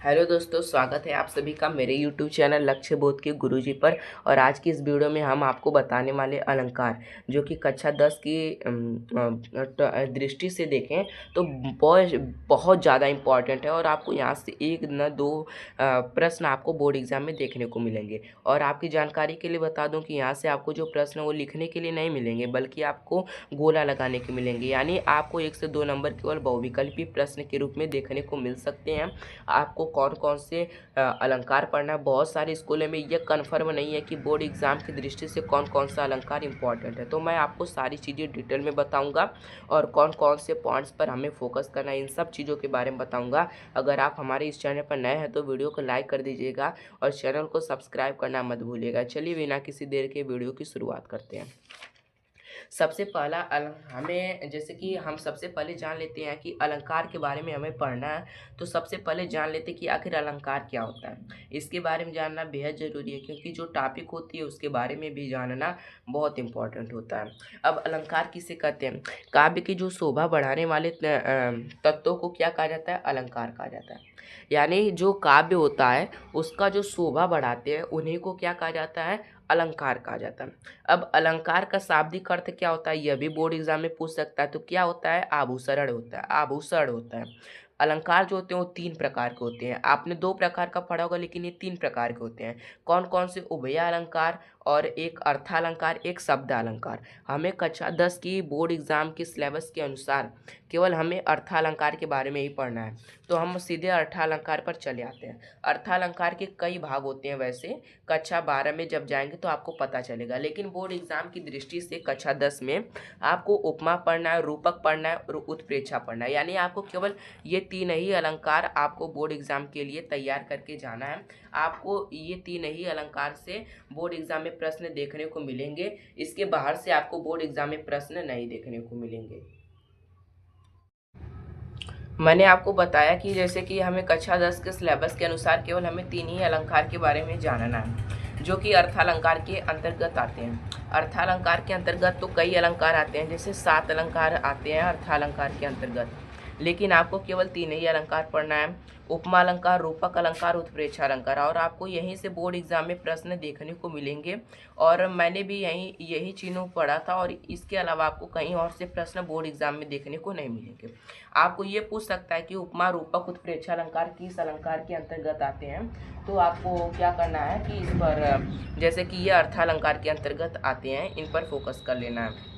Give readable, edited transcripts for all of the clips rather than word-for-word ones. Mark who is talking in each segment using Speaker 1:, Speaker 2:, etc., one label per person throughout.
Speaker 1: Hello दोस्तों, स्वागत है आप सभी का मेरे YouTube चैनल लक्ष्य बोध के गुरुजी पर। और आज की इस वीडियो में हम आपको बताने वाले अलंकार जो कि कक्षा 10 की दृष्टि से देखें तो बहुत बहुत ज़्यादा इम्पॉर्टेंट है। और आपको यहाँ से एक न दो प्रश्न आपको बोर्ड एग्जाम में देखने को मिलेंगे। और आपकी जानकारी के लिए बता दूं कि यहाँ से आपको जो प्रश्न है वो लिखने के लिए नहीं मिलेंगे, बल्कि आपको गोला लगाने के मिलेंगे। यानी आपको 1 से 2 नंबर केवल बहुविकल्पी प्रश्न के रूप में देखने को मिल सकते हैं। आपको कौन कौन से अलंकार पढ़ना है, बहुत सारे स्कूलों में ये कन्फर्म नहीं है कि बोर्ड एग्ज़ाम की दृष्टि से कौन कौन सा अलंकार इंपॉर्टेंट है। तो मैं आपको सारी चीज़ें डिटेल में बताऊंगा और कौन कौन से पॉइंट्स पर हमें फोकस करना है, इन सब चीज़ों के बारे में बताऊंगा। अगर आप हमारे इस चैनल पर नए हैं तो वीडियो को लाइक कर दीजिएगा और चैनल को सब्सक्राइब करना मत भूलिएगा। चलिए बिना किसी देर के वीडियो की शुरुआत करते हैं। सबसे पहला हमें जैसे कि हम सबसे पहले जान लेते हैं कि अलंकार के बारे में हमें पढ़ना है। तो सबसे पहले जान लेते हैं कि आखिर अलंकार क्या होता है। इसके बारे में जानना बेहद ज़रूरी है, क्योंकि जो टॉपिक होती है उसके बारे में भी जानना बहुत इंपॉर्टेंट होता है। अब अलंकार किसे कहते हैं? काव्य की जो शोभा बढ़ाने वाले तत्वों को क्या कहा जाता है? अलंकार कहा जाता है। यानी जो काव्य होता है उसका जो शोभा बढ़ाते हैं उन्हीं को क्या कहा जाता है? अलंकार कहा जाता है। अब अलंकार का शाब्दिक अर्थ क्या होता है, यह भी बोर्ड एग्जाम में पूछ सकता है। तो क्या होता है? आभूषण होता है। आभूषण होता है। अलंकार जो होते हैं वो 3 प्रकार के होते हैं। आपने 2 प्रकार का पढ़ा होगा, लेकिन ये 3 प्रकार के होते हैं। कौन कौन से? उभय अलंकार और एक अर्थालंकार, एक शब्द अलंकार। हमें कक्षा 10 की बोर्ड एग्जाम के सिलेबस के अनुसार केवल हमें अर्थालंकार के बारे में ही पढ़ना है। तो हम सीधे अर्थालंकार पर चले आते हैं। अर्थालंकार के कई भाग होते हैं, वैसे कक्षा 12 में जब जाएंगे तो आपको पता चलेगा, लेकिन बोर्ड एग्जाम की दृष्टि से कक्षा 10 में आपको उपमा पढ़ना है, रूपक पढ़ना है और उत्प्रेक्षा पढ़ना है। यानी आपको केवल ये 3 ही अलंकार आपको बोर्ड एग्जाम के लिए तैयार करके जाना है। आपको ये 3 ही अलंकार से बोर्ड एग्जाम में प्रश्न देखने को मिलेंगे। इसके बाहर से आपको बोर्ड एग्जाम में प्रश्न नहीं देखने को मिलेंगे। मैंने आपको बताया कि जैसे कि हमें कक्षा 10 के सिलेबस के अनुसार केवल हमें 3 ही अलंकार के बारे में जानना है, जो कि अर्थालंकार के अंतर्गत आते हैं। अर्थालंकार के अंतर्गत तो कई अलंकार आते हैं, जैसे 7 अलंकार आते हैं अर्थालंकार के अंतर्गत, लेकिन आपको केवल 3 ही अलंकार पढ़ना है। उपमा अलंकार, रूपक अलंकार, उत्प्रेक्षा अलंकार। और आपको यहीं से बोर्ड एग्जाम में प्रश्न देखने को मिलेंगे। और मैंने भी यही चीज़ों पढ़ा था, और इसके अलावा आपको कहीं और से प्रश्न बोर्ड एग्जाम में देखने को नहीं मिलेंगे। आपको ये पूछ सकता है कि उपमा, रूपक, उत्प्रेक्षा अलंकार किस अलंकार के अंतर्गत आते हैं। तो आपको क्या करना है कि इस पर, जैसे कि ये अर्थालंकार के अंतर्गत आते हैं, इन पर फोकस कर लेना है।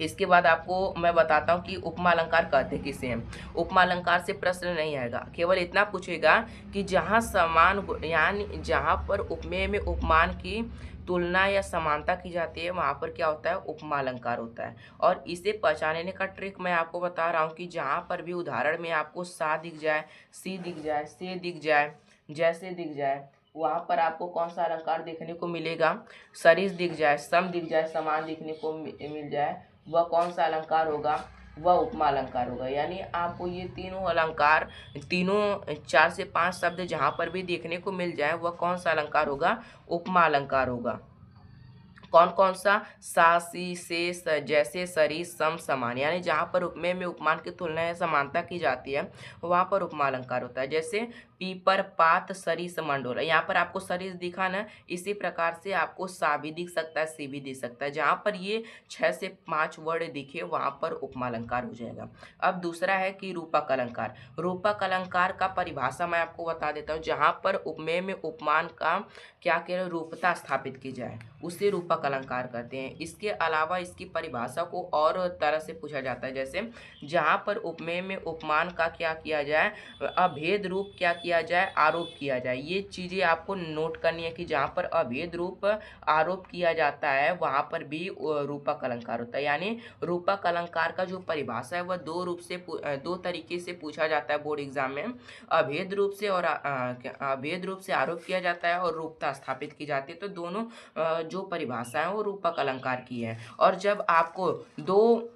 Speaker 1: इसके बाद आपको मैं बताता हूँ कि उपमा अलंकार कहते किसे हैं। उपमा अलंकार से प्रश्न नहीं आएगा, केवल इतना पूछेगा कि जहाँ समान यानी जहाँ पर उपमेय में उपमान की तुलना या समानता की जाती है, वहाँ पर क्या होता है? उपमा अलंकार होता है। और इसे पहचानने का ट्रिक मैं आपको बता रहा हूँ कि जहाँ पर भी उदाहरण में आपको सा दिख जाए, सी दिख जाए, से दिख जाए, जैसे दिख जाए, वहाँ पर आपको कौन सा अलंकार देखने को मिलेगा? सरिस दिख जाए, सम दिख जाए, समान दिखने को मिल जाए, वह कौन सा अलंकार होगा? वह उपमा अलंकार होगा। यानी आपको ये तीनों अलंकार, तीनों 4 से 5 शब्द जहाँ पर भी देखने को मिल जाए, वह कौन सा अलंकार होगा? उपमा अलंकार होगा। कौन कौन सा? सा, सी, से, जैसे, सरी, सम, समान। यानी जहाँ पर उपमेय में उपमान की तुलना या समानता की जाती है, वहाँ पर उपमा अलंकार होता है। जैसे पीपर, पात, सरिस, मंडोला। यहाँ पर आपको सरिस दिखा ना, इसी प्रकार से आपको सा भी दिख सकता है, सी भी दिख सकता है। जहाँ पर ये 6 से 5 वर्ड दिखे, वहाँ पर उपमा अलंकार हो जाएगा। अब दूसरा है कि रूपक अलंकार। रूपक अलंकार का परिभाषा मैं आपको बता देता हूँ। जहाँ पर उपमेय में उपमान का क्या कह रहे, रूपता स्थापित की जाए, उसे रूपक अलंकार कहते हैं। इसके अलावा इसकी परिभाषा को और तरह से पूछा जाता है। जैसे जहाँ पर उपमेय में उपमान का क्या किया जाए, अभेद रूप क्या किया जाए, आरोप किया जाए। ये चीज़ें आपको नोट करनी है कि जहाँ पर अभेद रूप आरोप किया जाता है, वहाँ पर भी रूपक अलंकार होता है। यानी रूपक अलंकार का जो परिभाषा है वह दो तरीके से पूछा जाता है बोर्ड एग्जाम में। अभेद रूप से और अभेद रूप से आरोप किया जाता है और रूपता स्थापित की जाती है। तो दोनों जो परिभाषाएं वो रूपक अलंकार की है। और जब आपको दो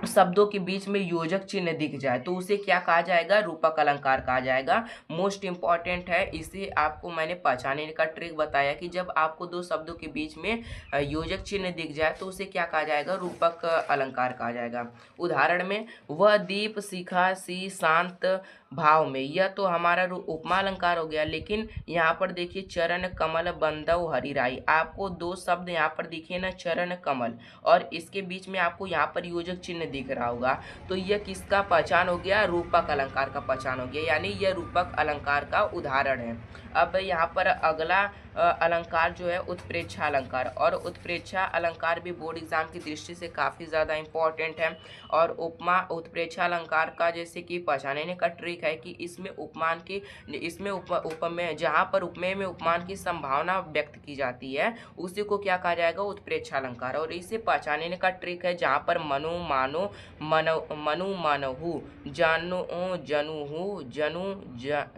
Speaker 1: शब्दों के बीच में योजक चिन्ह दिख जाए तो उसे क्या कहा जाएगा, रूपक अलंकार कहा जाएगा। मोस्ट इंपॉर्टेंट है, इसे आपको मैंने पहचानने का ट्रिक बताया कि जब आपको दो शब्दों के बीच में योजक चिन्ह दिख जाए तो उसे क्या कहा जाएगा, रूपक अलंकार कहा जाएगा। उदाहरण में, वह दीप शिखा सी शांत भाव में, यह तो हमारा उपमा अलंकार हो गया। लेकिन यहाँ पर देखिए चरण कमल बंदव हरिराई, आपको दो शब्द यहाँ पर दिखे ना, चरण कमल, और इसके बीच में आपको यहाँ पर योजक चिन्ह दिख रहा होगा, तो यह किसका पहचान हो गया, रूपक अलंकार का पहचान हो गया, यानी यह रूपक अलंकार का उदाहरण है। अब यहाँ पर अगला अलंकार जो है उत्प्रेक्षा अलंकार, और उत्प्रेक्षा अलंकार भी बोर्ड एग्जाम की दृष्टि से काफ़ी ज़्यादा इंपॉर्टेंट है। और उपमा उत्प्रेक्षा अलंकार का जैसे कि पहचानने का ट्रिक है कि इसमें उपमान की, इसमें उपमेय, जहाँ पर उपमेय में उपमान की संभावना व्यक्त की जाती है उसी को क्या कहा जाएगा, उत्प्रेक्षा अलंकार। और इसे पहचानने का ट्रिक है जहाँ पर मनु मानो मनु मनहु जानु जनुहु जनु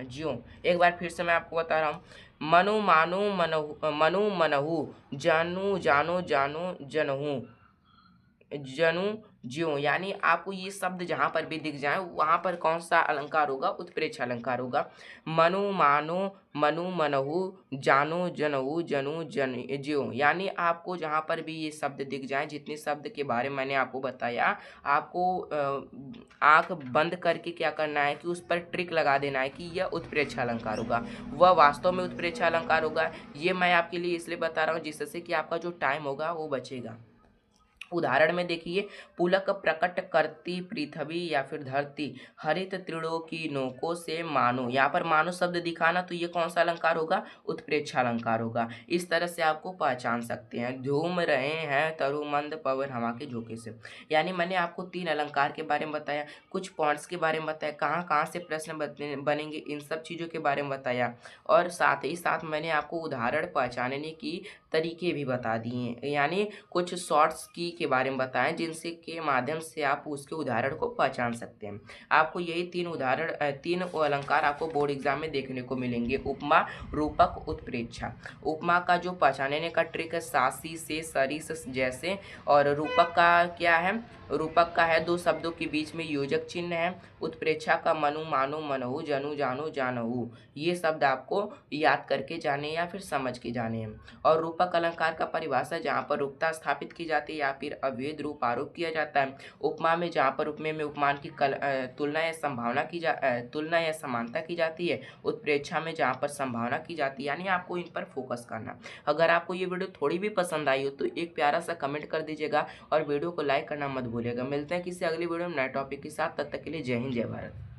Speaker 1: ज्यों। एक बार फिर से मैं आपको बता रहा हूँ, मनु मनहु जानु जानो जानो जनहु जनु ज्यों, यानी आपको ये शब्द जहाँ पर भी दिख जाए वहाँ पर कौन सा अलंकार होगा, उत्प्रेक्षा अलंकार होगा। मनु मानो मनु मनहु जानो जनहु जनु जन ज्यों, यानी आपको जहाँ पर भी ये शब्द दिख जाए, जितने शब्द के बारे में मैंने आपको बताया, आपको आंख बंद करके क्या करना है कि उस पर ट्रिक लगा देना है कि यह उत्प्रेक्षा अलंकार होगा, वह वास्तव में उत्प्रेक्षा अलंकार होगा। ये मैं आपके लिए इसलिए बता रहा हूँ जिससे कि आपका जो टाइम होगा वो बचेगा। उदाहरण में देखिए, पुलक प्रकट करती पृथ्वी या फिर धरती हरित तृणों की नोकों से मानो, यहाँ पर मानो शब्द दिखाना, तो ये कौन सा अलंकार होगा, उत्प्रेक्षा अलंकार होगा। इस तरह से आपको पहचान सकते हैं। झूम रहे हैं तरुमंद पवन हवा के झोंके से, यानी मैंने आपको 3 अलंकार के बारे में बताया, कुछ पॉइंट्स के बारे में बताया, कहाँ कहाँ से प्रश्न बनेंगे, इन सब चीज़ों के बारे में बताया, और साथ ही साथ मैंने आपको उदाहरण पहचानने की तरीके भी बता दिए, यानी कुछ शॉर्ट्स की के बारे में बताएं जिनसे के माध्यम से आप उसके उदाहरण को पहचान सकते हैं। आपको यही 3 अलंकार आपको बोर्ड एग्जाम में देखने को मिलेंगे, उपमा, रूपक, उत्प्रेक्षा। उपमा का जो पहचानने का ट्रिक है सासी से सरिस जैसे, और रूपक का क्या है, रूपक का है दो शब्दों के बीच में योजक चिन्ह है। उत्प्रेक्षा का मनु मानो मनहु जनु जानो जानहु, ये शब्द आपको याद करके जाने या फिर समझ के जाने हैं। और रूपक अलंकार का परिभाषा जहाँ पर रूपता स्थापित की जाती है या फिर अवैध रूप आरोप किया जाता है। उपमा में जहाँ पर उपमेय में उपमान की तुलना या संभावना की तुलना या समानता की जाती है। उत्प्रेक्षा में जहाँ पर संभावना की जाती है, यानी आपको इन पर फोकस करना। अगर आपको ये वीडियो थोड़ी भी पसंद आई हो तो एक प्यारा सा कमेंट कर दीजिएगा और वीडियो को लाइक करना मत भूलिएगा। मिलते हैं किसी अगली वीडियो में नए टॉपिक के साथ, तब तक के लिए जय हिंद जय भारत।